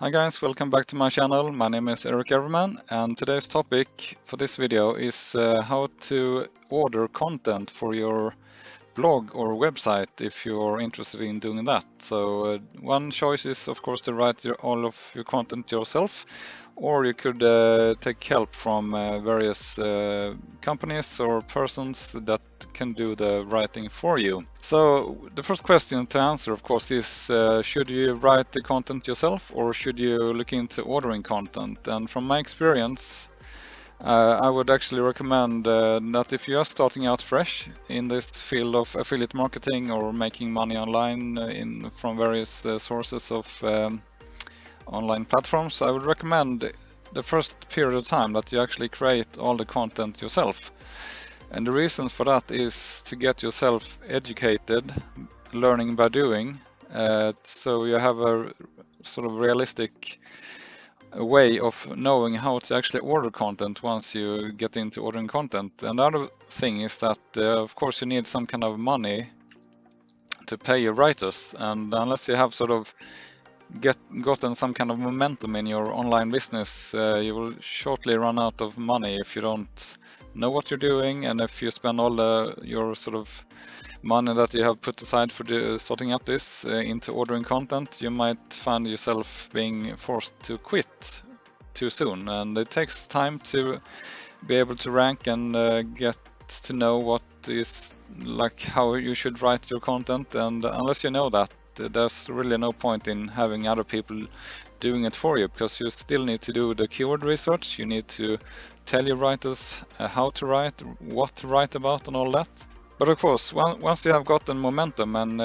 Hi guys, welcome back to my channel. My name is Eric Everman, and today's topic for this video is how to order content for your blog or website if you're interested in doing that. So one choice is of course to write all of your content yourself, or you could take help from various companies or persons that can do the writing for you. So the first question to answer of course is should you write the content yourself or should you look into ordering content? And from my experience, I would actually recommend that if you are starting out fresh in this field of affiliate marketing or making money online from various sources of online platforms, I would recommend the first period of time that you actually create all the content yourself. And the reason for that is to get yourself educated, learning by doing, so you have a sort of realistic a way of knowing how to actually order content once you get into ordering content. Another thing is that of course you need some kind of money to pay your writers, and unless you have sort of gotten some kind of momentum in your online business, you will shortly run out of money if you don't know what you're doing, and if you spend all your sort of money that you have put aside for starting up this into ordering content, you might find yourself being forced to quit too soon. And it takes time to be able to rank and get to know what is like how you should write your content. And unless you know that, there's really no point in having other people doing it for you, because you still need to do the keyword research. You need to tell your writers how to write, what to write about, and all that. But of course, once you have gotten momentum and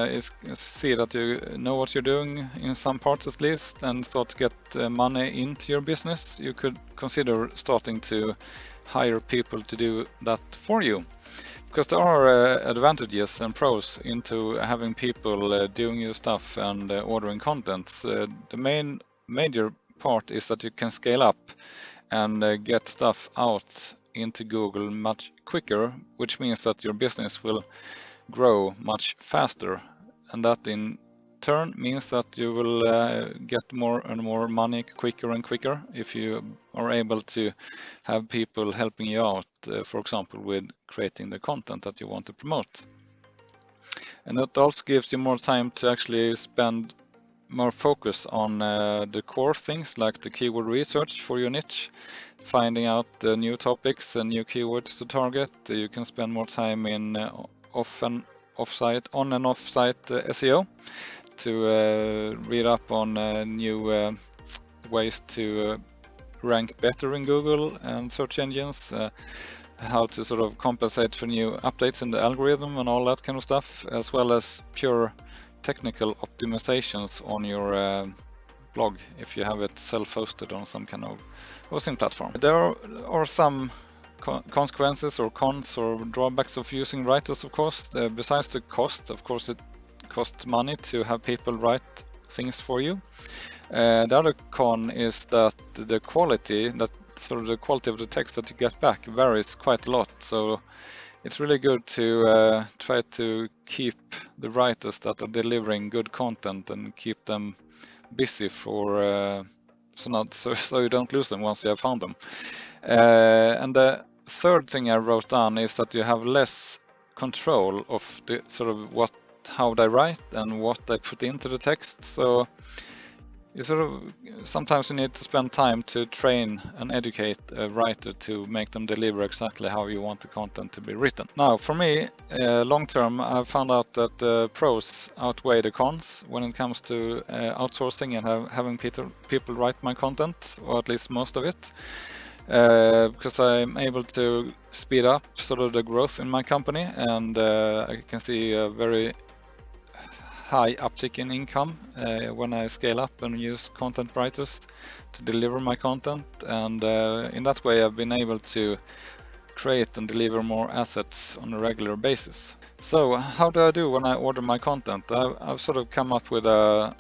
see that you know what you're doing in some parts at least, and start to get money into your business, you could consider starting to hire people to do that for you. Because there are advantages and pros into having people doing your stuff and ordering content. The major part is that you can scale up and get stuff out into Google much quicker, which means that your business will grow much faster, and that in turn means that you will get more and more money quicker and quicker if you are able to have people helping you out, for example with creating the content that you want to promote. And that also gives you more time to actually spend more focus on the core things like the keyword research for your niche, finding out new topics and new keywords to target. You can spend more time in on and off-site SEO to read up on new ways to rank better in Google and search engines, how to sort of compensate for new updates in the algorithm and all that kind of stuff, as well as pure technical optimizations on your blog if you have it self-hosted on some kind of hosting platform. There are some consequences or cons or drawbacks of using writers, of course. Besides the cost, of course, it costs money to have people write things for you. The other con is that the quality of the text that you get back varies quite a lot. So it's really good to try to keep the writers that are delivering good content and keep them busy for so you don't lose them once you have found them. And the third thing I wrote down is that you have less control of the sort of how they write and what they put into the text. So sometimes you need to spend time to train and educate a writer to make them deliver exactly how you want the content to be written. Now, for me, long term, I've found out that the pros outweigh the cons when it comes to outsourcing and having people write my content, or at least most of it, because I'm able to speed up sort of the growth in my company, and I can see a very high uptick in income when I scale up and use content writers to deliver my content, and in that way I've been able to create and deliver more assets on a regular basis. So how do I do when I order my content? I've sort of come up with a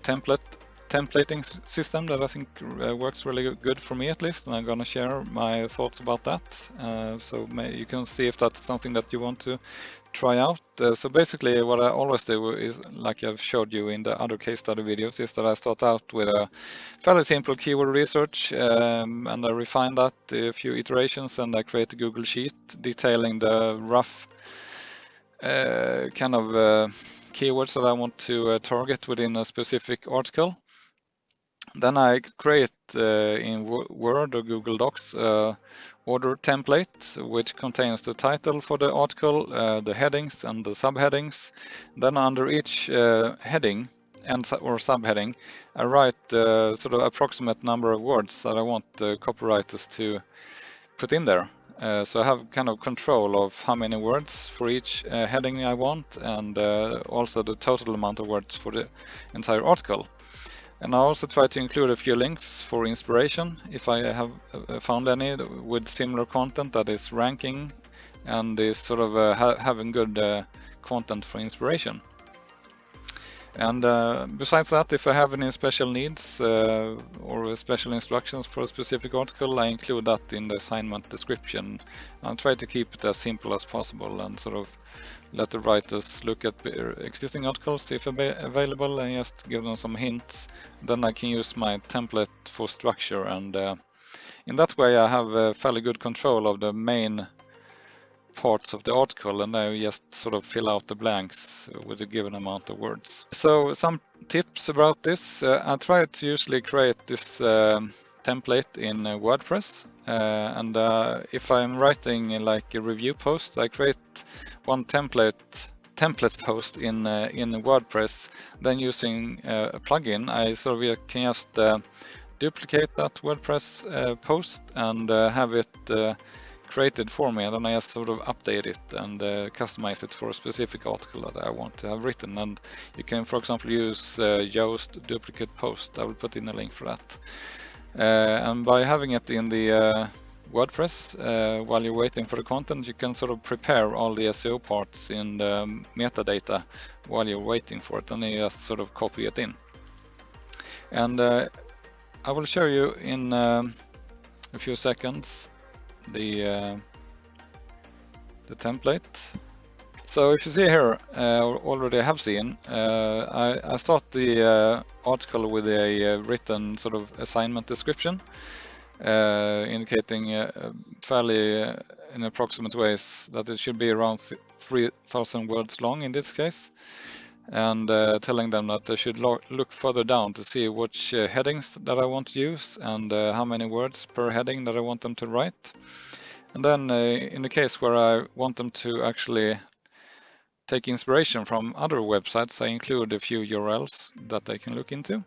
template templating system that I think works really good for me, at least, and I'm gonna share my thoughts about that. So you can see if that's something that you want to try out. So basically what I always do is, like I've showed you in the other case study videos, is that I start out with a fairly simple keyword research, and I refine that a few iterations, and I create a Google Sheet detailing the rough kind of keywords that I want to target within a specific article. Then I create in Word or Google Docs order template, which contains the title for the article, the headings and the subheadings. Then under each heading or subheading, I write sort of approximate number of words that I want the copywriters to put in there. So I have kind of control of how many words for each heading I want, and also the total amount of words for the entire article. And I also try to include a few links for inspiration if I have found any with similar content that is ranking and is sort of having good content for inspiration. And besides that, if I have any special needs or special instructions for a specific article, I include that in the assignment description. I'll try to keep it as simple as possible and sort of let the writers look at existing articles if available and just give them some hints. Then I can use my template for structure, and in that way I have fairly good control of the main parts of the article, and I just sort of fill out the blanks with a given amount of words. So some tips about this. I try to usually create this template in WordPress, and if I'm writing like a review post, I create one template post in WordPress. Then using a plugin, I sort of can just duplicate that WordPress post and have it created for me, and then I just sort of update it and customize it for a specific article that I want to have written. And you can, for example, use Yoast duplicate post. I will put in a link for that. And by having it in the WordPress while you're waiting for the content, you can sort of prepare all the SEO parts in the metadata while you're waiting for it, and then you just sort of copy it in. And I will show you in a few seconds the template. So if you see here, already I have seen, I start the article with a written sort of assignment description, indicating fairly in approximate ways that it should be around 3,000 words long in this case, and telling them that they should look further down to see which headings that I want to use and how many words per heading that I want them to write. And then in the case where I want them to actually take inspiration from other websites, I include a few URLs that they can look into.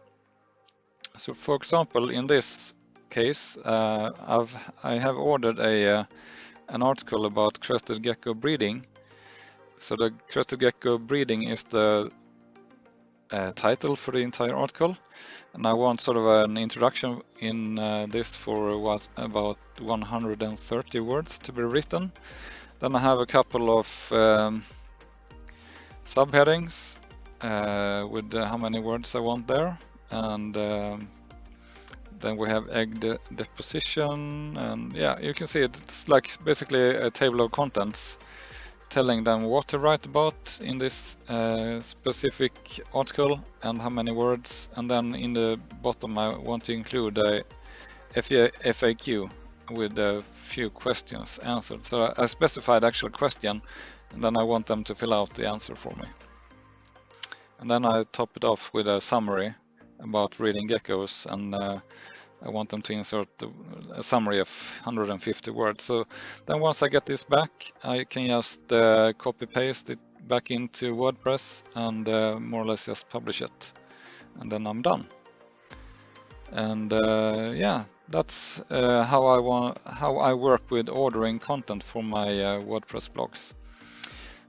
So for example, in this case, I have ordered an article about crested gecko breeding. So the crested gecko breeding is the title for the entire article, and I want sort of an introduction in this for about 130 words to be written. Then I have a couple of subheadings with how many words I want there, and then we have egg deposition, and yeah, you can see it's like basically a table of contents telling them what to write about in this specific article and how many words. And then in the bottom I want to include a FAQ with a few questions answered. So I specified the actual question, and then I want them to fill out the answer for me. And then I top it off with a summary about breeding geckos, and I want them to insert a summary of 150 words. So then once I get this back, I can just copy paste it back into WordPress and more or less just publish it, and then I'm done. And yeah, that's how I work with ordering content for my WordPress blogs.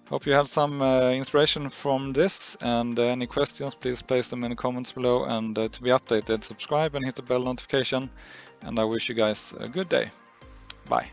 Hope you had some inspiration from this, and any questions, please place them in the comments below. And to be updated, subscribe and hit the bell notification. And I wish you guys a good day. Bye.